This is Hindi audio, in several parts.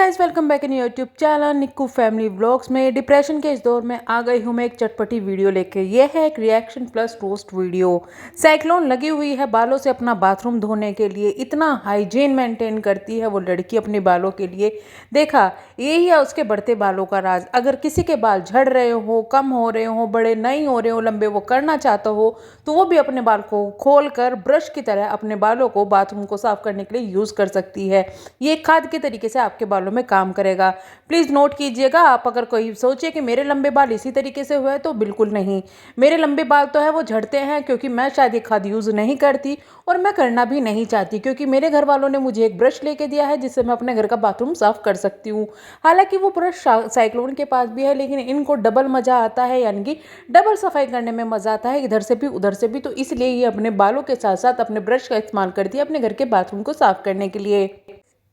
Guys, welcome back in YouTube channel Nikku family vlogs में। डिप्रेशन के इस दौर में आ गई हूँ मैं एक चटपटी वीडियो लेके। ये है एक reaction plus roast video. Cyclone लगी हुई है बालों से अपना बाथरूम धोने के लिए। इतना हाइजीन मेंटेन करती है वो लड़की अपने बालों के लिए। देखा, यही है उसके बढ़ते बालों का राज। अगर किसी के बाल झड़ रहे हो, कम हो रहे हो, बड़े नहीं हो रहे हो, लंबे वो करना चाहता हो, तो वो भी अपने बाल को खोल कर ब्रश की तरह अपने बालों को बाथरूम को साफ करने के लिए यूज़ कर सकती है। ये खाद के तरीके से आपके बालों में काम करेगा। प्लीज़ नोट कीजिएगा। आप अगर कोई सोचे कि मेरे लंबे बाल इसी तरीके से हुए, तो बिल्कुल नहीं। मेरे लंबे बाल तो है वो झड़ते हैं क्योंकि मैं शायद ये खाद यूज़ नहीं करती और मैं करना भी नहीं चाहती, क्योंकि मेरे घर वालों ने मुझे एक ब्रश लेके दिया है जिससे मैं अपने घर का बाथरूम साफ कर सकती हूँ। हालांकि वो ब्रश साइक्लोन के पास भी है, लेकिन इनको डबल मज़ा आता है, यानी कि डबल सफाई करने में मज़ा आता है, इधर से भी उधर से भी। तो इसलिए ये अपने बालों के साथ साथ अपने ब्रश का इस्तेमाल करती है अपने घर के बाथरूम को साफ करने के लिए।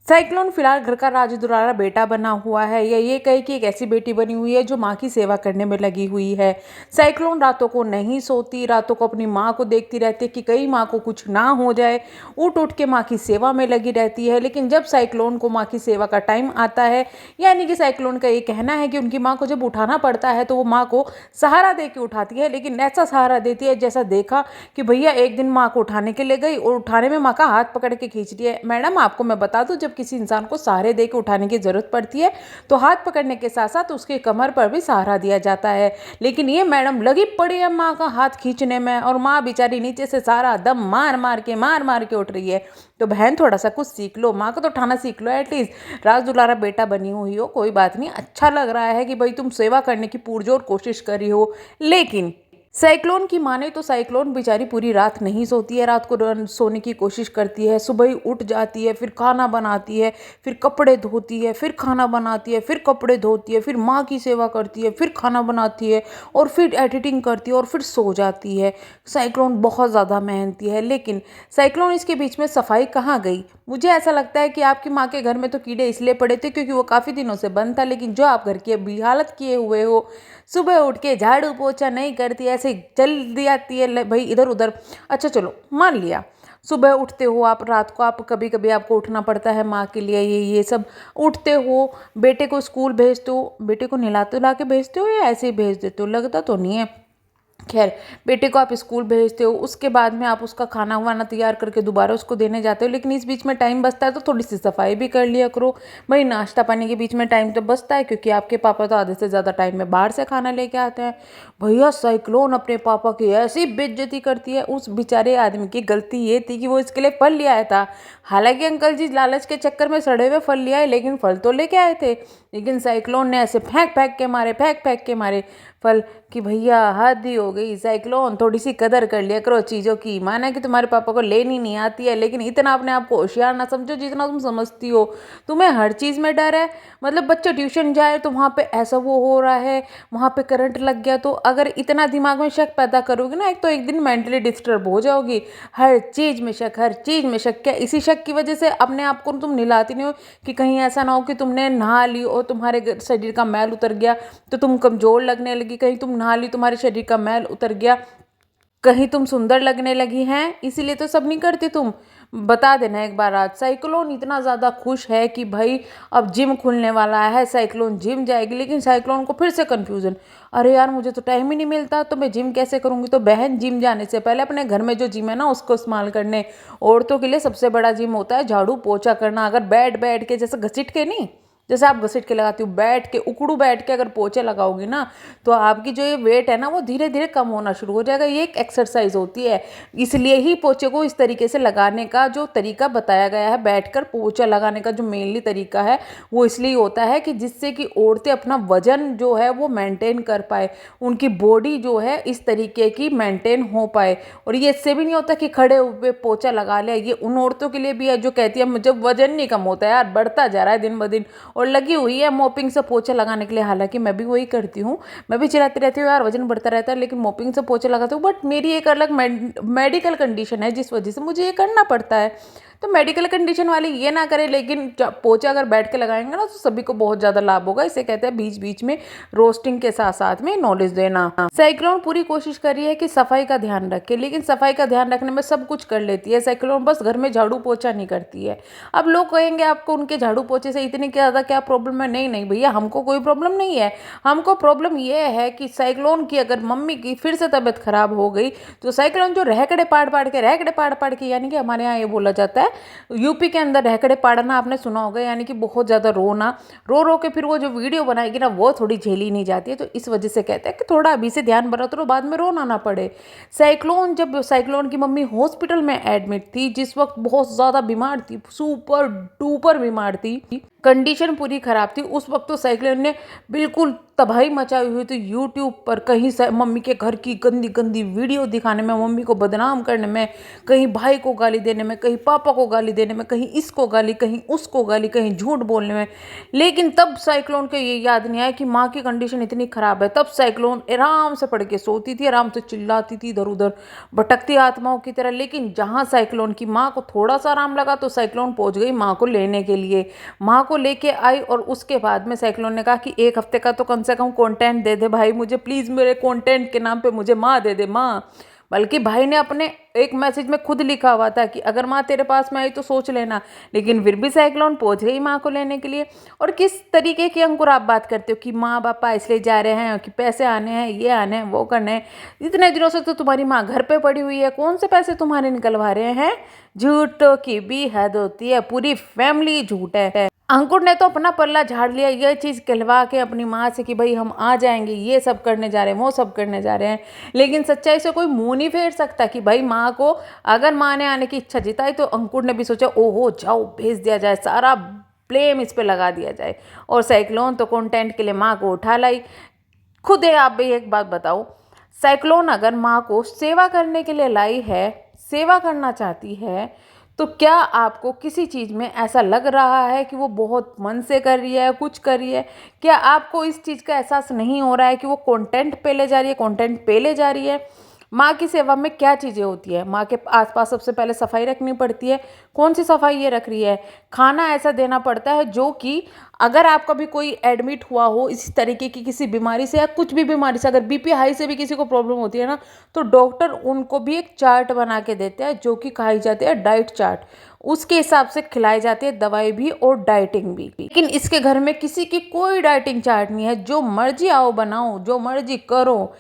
साइक्लोन फिलहाल घर का राजदुलारा बेटा बना हुआ है, या ये कहे कि एक ऐसी बेटी बनी हुई है जो माँ की सेवा करने में लगी हुई है। साइक्लोन रातों को नहीं सोती, रातों को अपनी माँ को देखती रहती है कि कहीं माँ को कुछ ना हो जाए। उठ उठ के माँ की सेवा में लगी रहती है। लेकिन जब साइक्लोन को माँ की सेवा का टाइम आता है, यानी कि साइक्लोन का ये कहना है कि उनकी माँ को जब उठाना पड़ता है तो वो माँ को सहारा दे के उठाती है, लेकिन ऐसा सहारा देती है जैसा देखा कि भैया एक दिन माँ को उठाने के लिए गई और उठाने में माँ का हाथ पकड़ के खींच रही है। मैडम, आपको मैं बता दूं, जब किसी इंसान को सहारे दे के उठाने की जरूरत पड़ती है तो हाथ पकड़ने के साथ साथ उसके कमर पर भी सहारा दिया जाता है। लेकिन ये मैडम लगी पड़ी है माँ का हाथ खींचने में, और माँ बेचारी नीचे से सारा दम मार मार के उठ रही है। तो बहन, थोड़ा सा कुछ सीख लो, माँ को तो उठाना सीख लो एटलीस्ट। राज दुलारा बेटा बनी हुई हो, कोई बात नहीं, अच्छा लग रहा है कि भाई तुम सेवा करने की पुरजोर कोशिश कर रही हो। लेकिन साइक्लोन की माने तो साइक्लोन बेचारी पूरी रात नहीं सोती है, रात को सोने की कोशिश करती है, सुबह ही उठ जाती है, फिर खाना बनाती है, फिर कपड़े धोती है, फिर खाना बनाती है, फिर कपड़े धोती है, फिर माँ की सेवा करती है, फिर खाना बनाती है, और फिर एडिटिंग करती है, और फिर सो जाती है। साइक्लोन बहुत ज़्यादा मेहनती है। लेकिन साइक्लोन इसके बीच में सफाई कहाँ गई? मुझे ऐसा लगता है कि आपकी माँ के घर में तो कीड़े इसलिए पड़े थे क्योंकि वो काफ़ी दिनों से बंद था, लेकिन जो आप घर की अभी हालत किए हुए हो, सुबह उठ के झाड़ू पोछा नहीं करती, ऐसे चल दी आती है भाई इधर उधर। अच्छा चलो, मान लिया सुबह उठते हो आप, रात को आप कभी कभी आपको उठना पड़ता है माँ के लिए, ये सब उठते हो, बेटे को स्कूल भेजते हो, बेटे को नहलाते ला के भेजते हो या ऐसे ही भेज देते हो? लगता तो नहीं है। खैर, बेटे को आप स्कूल भेजते हो, उसके बाद में आप उसका खाना वाना तैयार करके दोबारा उसको देने जाते हो, लेकिन इस बीच में टाइम बचता है तो थोड़ी सी सफाई भी कर लिया करो। भाई, नाश्ता पानी के बीच में टाइम तो बचता है, क्योंकि आपके पापा तो आधे से ज़्यादा टाइम में बाहर से खाना लेके आते हैं। भैया, साइक्लोन अपने पापा की ऐसी बेइज्जती करती है। उस बेचारे आदमी की गलती ये थी कि वो इसके लिए फल ले आया था। हालांकि अंकल जी लालच के चक्कर में सड़े हुए फल ले आए, लेकिन फल तो लेके आए थे। लेकिन साइक्लोन ने ऐसे फेंक फेंक के मारे फल कि भैया हद ही हो गई। साइक्लोन, थोड़ी सी कदर कर लिया करो चीज़ों की। माना कि तुम्हारे पापा को लेनी नहीं आती है, लेकिन इतना अपने आप को होशियार ना समझो जितना तुम समझती हो। तुम्हें हर चीज़ में डर है। मतलब बच्चा ट्यूशन जाए तो वहाँ पे ऐसा वो हो रहा है, वहाँ पे करंट लग गया, तो अगर इतना दिमाग में शक पैदा करोगे ना, एक तो एक दिन मेंटली डिस्टर्ब हो जाओगी। हर चीज़ में शक, हर चीज़ में शक। क्या इसी शक की वजह से अपने आप को तुम नहलाती नहीं हो कि कहीं ऐसा ना हो कि तुमने नहा ली और तुम्हारे शरीर का मैल उतर गया तो तुम कमज़ोर लगने लगी? कहीं तुम नहा ली, तुम्हारे शरीर का मैल उतर गया, कहीं तुम सुंदर लगने लगी हैं? इसीलिए तो सब नहीं करती तुम। बता देना एक बार। आज साइक्लोन इतना ज़्यादा खुश है कि भाई अब जिम खुलने वाला है, साइक्लोन जिम जाएगी, लेकिन साइक्लोन को फिर से कन्फ्यूज़न। अरे यार, मुझे तो टाइम ही नहीं मिलता, तो मैं जिम कैसे करूँगी? तो बहन, जिम जाने से पहले अपने घर में जो जिम है ना उसको इस्तेमाल करने। औरतों के लिए सबसे बड़ा जिम होता है झाड़ू पोछा करना। अगर बैठ के, जैसे घसीट के नहीं, जैसे आप घसीट के लगाती हो, बैठ के उकड़ू बैठ के अगर पोछे लगाओगी ना, तो आपकी जो ये वेट है ना वो धीरे धीरे कम होना शुरू हो जाएगा। ये एक एक्सरसाइज होती है। इसलिए ही पोछे को इस तरीके से लगाने का जो तरीका बताया गया है, बैठकर पोछा लगाने का जो मेनली तरीका है, वो इसलिए होता है कि जिससे कि औरतें अपना वजन जो है वो मेंटेन कर पाए, उनकी बॉडी जो है इस तरीके की मेंटेन हो पाए। और ये इससे भी नहीं होता कि खड़े हुए पोछा लगा लिया। ये उन औरतों के लिए भी है जो कहती है मुझे वजन नहीं कम होता यार, बढ़ता जा रहा है दिन ब दिन, और लगी हुई है मोपिंग से पोछा लगाने के लिए। हालांकि मैं भी वही करती हूँ, मैं भी चिल्लाती रहती हूँ यार वजन बढ़ता रहता है, लेकिन मोपिंग से पोछा लगाती हूँ। बट मेरी एक अलग मेडिकल कंडीशन है जिस वजह से मुझे ये करना पड़ता है। तो मेडिकल कंडीशन वाले ये ना करें, लेकिन पोछा अगर बैठ के लगाएंगे ना तो सभी को बहुत ज़्यादा लाभ होगा। इसे कहते हैं बीच बीच में रोस्टिंग के साथ साथ में नॉलेज देना। साइक्लोन पूरी कोशिश कर रही है कि सफाई का ध्यान रखे, लेकिन सफाई का ध्यान रखने में सब कुछ कर लेती है साइक्लोन, बस घर में झाड़ू पोछा नहीं करती है। अब लोग कहेंगे आपको उनके झाड़ू पोछे से इतनी ज़्यादा क्या प्रॉब्लम है। नहीं नहीं भैया, हमको कोई प्रॉब्लम नहीं है। हमको प्रॉब्लम ये है कि साइक्लोन की अगर मम्मी की फिर से तबीयत खराब हो गई तो साइक्लोन जो रहकड़े पाड़ के, यानी कि हमारे यहाँ ये बोला जाता है, यूपी के अंदर रहकड़े पाड़ना आपने सुना होगा, यानी कि बहुत ज़्यादा रोना, रो रो के फिर वो जो वीडियो बनाएगी ना वो थोड़ी झेली नहीं जाती है। तो इस वजह से कहते हैं कि थोड़ा अभी से ध्यान बरतो तो बाद में रोना ना पड़े। जब साइक्लोन की मम्मी हॉस्पिटल में एडमिट थी, जिस वक्त बहुत ज़्यादा बीमार थी, सुपर डुपर बीमार थी, कंडीशन पूरी खराब थी, उस वक्त तो साइक्लोन ने बिल्कुल तबाही मचाई हुई थी। यूट्यूब पर कहीं मम्मी के घर की गंदी गंदी वीडियो दिखाने में, मम्मी को बदनाम करने में, कहीं भाई को गाली देने में, कहीं पापा को गाली देने में, कहीं इसको गाली, कहीं उसको गाली, कहीं झूठ बोलने में। लेकिन तब साइक्लोन को ये याद नहीं आया कि माँ की कंडीशन इतनी ख़राब है। तब साइक्लोन आराम से पड़ के सोती थी, आराम से चिल्लाती थी इधर उधर भटकती आत्माओं की तरह। लेकिन जहाँ साइक्लोन की माँ को थोड़ा सा आराम लगा तो साइक्लोन पहुँच गई माँ को लेने के लिए। माँ को लेके आई और उसके बाद में साइक्लोन ने कहा कि 1 हफ्ते का तो कम से कम कंटेंट दे दे भाई मुझे, प्लीज़ मेरे कंटेंट के नाम पे मुझे माँ दे दे माँ। बल्कि भाई ने अपने एक मैसेज में खुद लिखा हुआ था कि अगर माँ तेरे पास में आई तो सोच लेना। लेकिन फिर भी साइक्लोन पहुंच गई माँ को लेने के लिए। और किस तरीके की अंकुर आप बात करते हो कि माँ बापा इसलिए जा रहे हैं कि पैसे आने हैं, ये आने हैं, वो करने हैं। इतने दिनों से तो तुम्हारी माँ घर पे पड़ी हुई है, कौन से पैसे तुम्हारे निकलवा रहे हैं। झूठों की भी हद होती है, पूरी फैमिली झूठ है। अंकुर ने तो अपना पल्ला झाड़ लिया ये चीज़ कहलवा के अपनी माँ से कि भाई हम आ जाएंगे, ये सब करने जा रहे हैं, वो सब करने जा रहे हैं। लेकिन सच्चाई से कोई मुंह नहीं फेर सकता कि भाई माँ को, अगर माँ ने आने की इच्छा जताई तो अंकुर ने भी सोचा ओहो जाओ भेज दिया जाए, सारा ब्लेम इस पे लगा दिया जाए। और साइक्लोन तो कंटेंट के लिए माँ को उठा लाई। खुद है, आप भी एक बात बताओ, साइक्लोन अगर माँ को सेवा करने के लिए लाई है, सेवा करना चाहती है, तो क्या आपको किसी चीज़ में ऐसा लग रहा है कि वो बहुत मन से कर रही है, कुछ कर रही है? क्या आपको इस चीज़ का एहसास नहीं हो रहा है कि वो कंटेंट पे ले जा रही है, कंटेंट पे ले जा रही है? माँ की सेवा में क्या चीज़ें होती है? माँ के आसपास सबसे पहले सफाई रखनी पड़ती है। कौन सी सफाई ये रख रही है? खाना ऐसा देना पड़ता है जो कि अगर आपका भी कोई एडमिट हुआ हो इसी तरीके की किसी बीमारी से या कुछ भी बीमारी से, अगर बीपी हाई से भी किसी को प्रॉब्लम होती है ना, तो डॉक्टर उनको भी एक चार्ट बना के देते हैं जो कि खाई जाती है डाइट चार्ट। उसके हिसाब से खिलाई जाती है दवाई भी और डाइटिंग भी। लेकिन इसके घर में किसी की कोई डाइटिंग चार्ट नहीं है, जो मर्जी आओ बनाओ, जो मर्जी करो।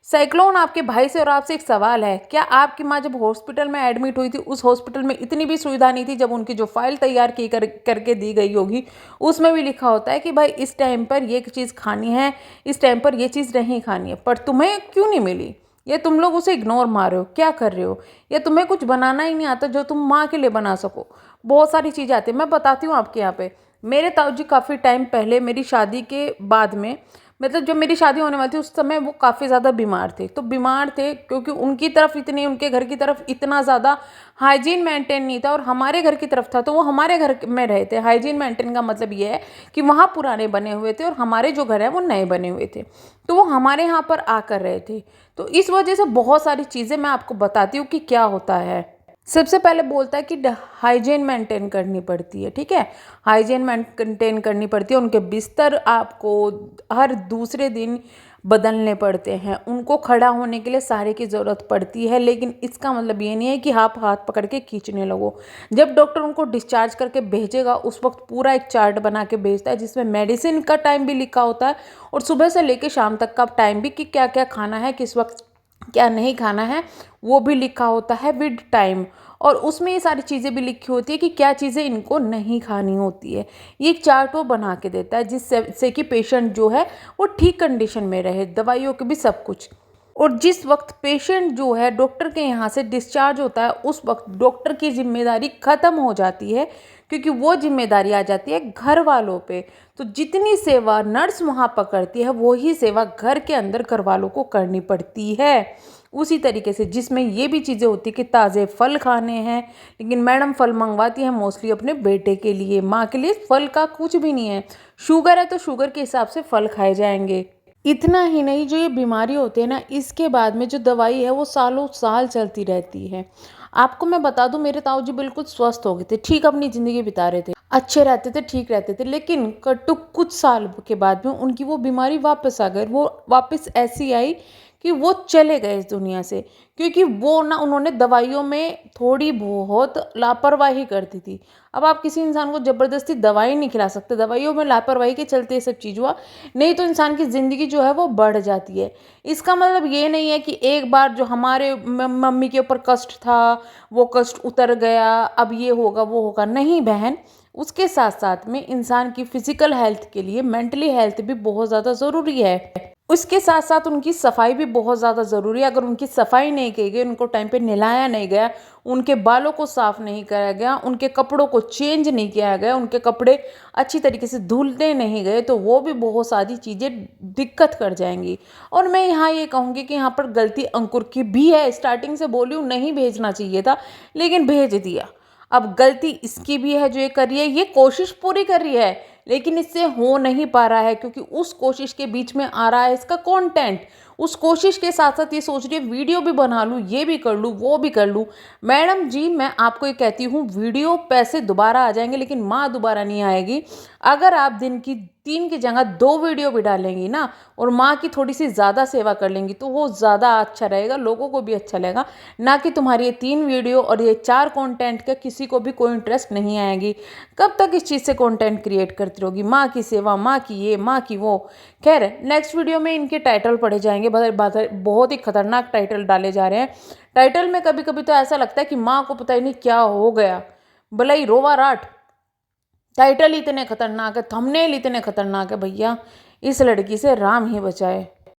साइक्लोन, आपके भाई से और आपसे एक सवाल है, क्या आपकी माँ जब हॉस्पिटल में एडमिट हुई थी उस हॉस्पिटल में इतनी भी सुविधा नहीं थी? जब उनकी जो फाइल तैयार की करके दी गई होगी उसमें भी लिखा होता है कि भाई इस टाइम पर ये चीज़ खानी है, इस टाइम पर ये चीज़ नहीं खानी है, पर तुम्हें क्यों नहीं मिली? या तुम लोग उसे इग्नोर मार रहे हो, क्या कर रहे हो? या तुम्हें कुछ बनाना ही नहीं आता जो तुम माँ के लिए बना सको? बहुत सारी चीज़ें आती हैं, मैं बताती हूँ आपके यहाँ पे। मेरे ताऊ जी काफ़ी टाइम पहले मेरी शादी के बाद में, मतलब जब मेरी शादी होने वाली थी उस समय वो काफ़ी ज़्यादा बीमार थे। तो बीमार थे क्योंकि उनकी तरफ इतनी, उनके घर की तरफ इतना ज़्यादा हाइजीन मेंटेन नहीं था और हमारे घर की तरफ था, तो वो हमारे घर में रहे थे। हाइजीन मेंटेन का मतलब ये है कि वहाँ पुराने बने हुए थे और हमारे जो घर है वो नए बने हुए थे, तो वो हमारे यहाँ पर आकर रहे थे। तो इस वजह से बहुत सारी चीज़ें मैं आपको बताती हूँ कि क्या होता है। सबसे पहले बोलता है कि हाइजीन मेंटेन करनी पड़ती है, ठीक है, हाइजीन मेंटेन करनी पड़ती है। उनके बिस्तर आपको हर दूसरे दिन बदलने पड़ते हैं, उनको खड़ा होने के लिए सहारे की ज़रूरत पड़ती है। लेकिन इसका मतलब ये नहीं है कि आप हाथ पकड़ के खींचने लगो। जब डॉक्टर उनको डिस्चार्ज करके भेजेगा उस वक्त पूरा एक चार्ट बना के भेजता है जिसमें मेडिसिन का टाइम भी लिखा होता है और सुबह से लेकर शाम तक का टाइम भी, कि क्या क्या खाना है, किस वक्त क्या नहीं खाना है, वो भी लिखा होता है विद टाइम। और उसमें ये सारी चीज़ें भी लिखी होती है कि क्या चीज़ें इनको नहीं खानी होती है। ये एक चार्ट वो बना के देता है जिससे कि पेशेंट जो है वो ठीक कंडीशन में रहे, दवाइयों के भी सब कुछ। और जिस वक्त पेशेंट जो है डॉक्टर के यहाँ से डिस्चार्ज होता है उस वक्त डॉक्टर की जिम्मेदारी ख़त्म हो जाती है, क्योंकि वो जिम्मेदारी आ जाती है घर वालों पे। तो जितनी सेवा नर्स वहाँ पर करती है वही सेवा घर के अंदर घर वालों को करनी पड़ती है। उसी तरीके से जिसमें ये भी चीज़ें होती है कि ताज़े फल खाने हैं, लेकिन मैडम फल मंगवाती है मोस्टली अपने बेटे के लिए, माँ के लिए फल का कुछ भी नहीं है। शुगर है तो शुगर के हिसाब से फल खाए जाएंगे। इतना ही नहीं, जो ये बीमारी होती है ना, इसके बाद में जो दवाई है वो सालों साल चलती रहती है। आपको मैं बता दूं, मेरे ताऊ जी बिल्कुल स्वस्थ हो गए थे, ठीक अपनी ज़िंदगी बिता रहे थे, अच्छे रहते थे, ठीक रहते थे, लेकिन कटुक कुछ साल के बाद में उनकी वो बीमारी वापस आ गई। वो वापस ऐसी आई कि वो चले गए इस दुनिया से, क्योंकि वो ना उन्होंने दवाइयों में थोड़ी बहुत लापरवाही कर दी थी। अब आप किसी इंसान को ज़बरदस्ती दवाई नहीं खिला सकते, दवाइयों में लापरवाही के चलते ये सब चीज़ हुआ, नहीं तो इंसान की ज़िंदगी जो है वो बढ़ जाती है। इसका मतलब ये नहीं है कि एक बार जो हमारे मम्मी के ऊपर कष्ट था, वो कष्ट उतर गया, अब ये होगा वो होगा, नहीं बहन। उसके साथ साथ में इंसान की फिजिकल हेल्थ के लिए मेंटली हेल्थ भी बहुत ज़्यादा ज़रूरी है। उसके साथ साथ उनकी सफाई भी बहुत ज़्यादा ज़रूरी है। अगर उनकी सफाई नहीं की गई, उनको टाइम पे नहलाया नहीं गया, उनके बालों को साफ़ नहीं कराया गया, उनके कपड़ों को चेंज नहीं किया गया, उनके कपड़े अच्छी तरीके से धुलने नहीं गए, तो वो भी बहुत सारी चीज़ें दिक्कत कर जाएंगी। और मैं यहाँ ये कहूँगी कि यहाँ पर गलती अंकुर की भी है। स्टार्टिंग से बोली हूँ नहीं भेजना चाहिए था, लेकिन भेज दिया। अब गलती इसकी भी है जो ये कर रही है, ये कोशिश पूरी कर रही है, लेकिन इससे हो नहीं पा रहा है, क्योंकि उस कोशिश के बीच में आ रहा है इसका कंटेंट। उस कोशिश के साथ साथ ये सोच रही है वीडियो भी बना लूँ, ये भी कर लूँ, वो भी कर लूँ। मैडम जी, मैं आपको ये कहती हूँ, वीडियो पैसे दोबारा आ जाएंगे, लेकिन माँ दोबारा नहीं आएगी। अगर आप दिन की 3 की जगह 2 वीडियो भी डालेंगी ना, और माँ की थोड़ी सी ज़्यादा सेवा कर लेंगी, तो वो ज़्यादा अच्छा रहेगा, लोगों को भी अच्छा लगेगा। ना कि तुम्हारी ये 3 वीडियो और ये 4 कंटेंट का किसी को भी कोई इंटरेस्ट नहीं आएगी। कब तक इस चीज़ से कंटेंट क्रिएट करती रहोगी, माँ की सेवा, माँ की ये, माँ की वो। खैर, नेक्स्ट वीडियो में इनके टाइटल पढ़े जाएंगे, बहुत ही खतरनाक टाइटल डाले जा रहे हैं। टाइटल में कभी कभी तो ऐसा लगता है कि माँ को पता ही नहीं क्या हो गया, भला ही रोवा राट। टाइटल इतने खतरनाक है, थंबनेल इतने खतरनाक है, भैया इस लड़की से राम ही बचाए।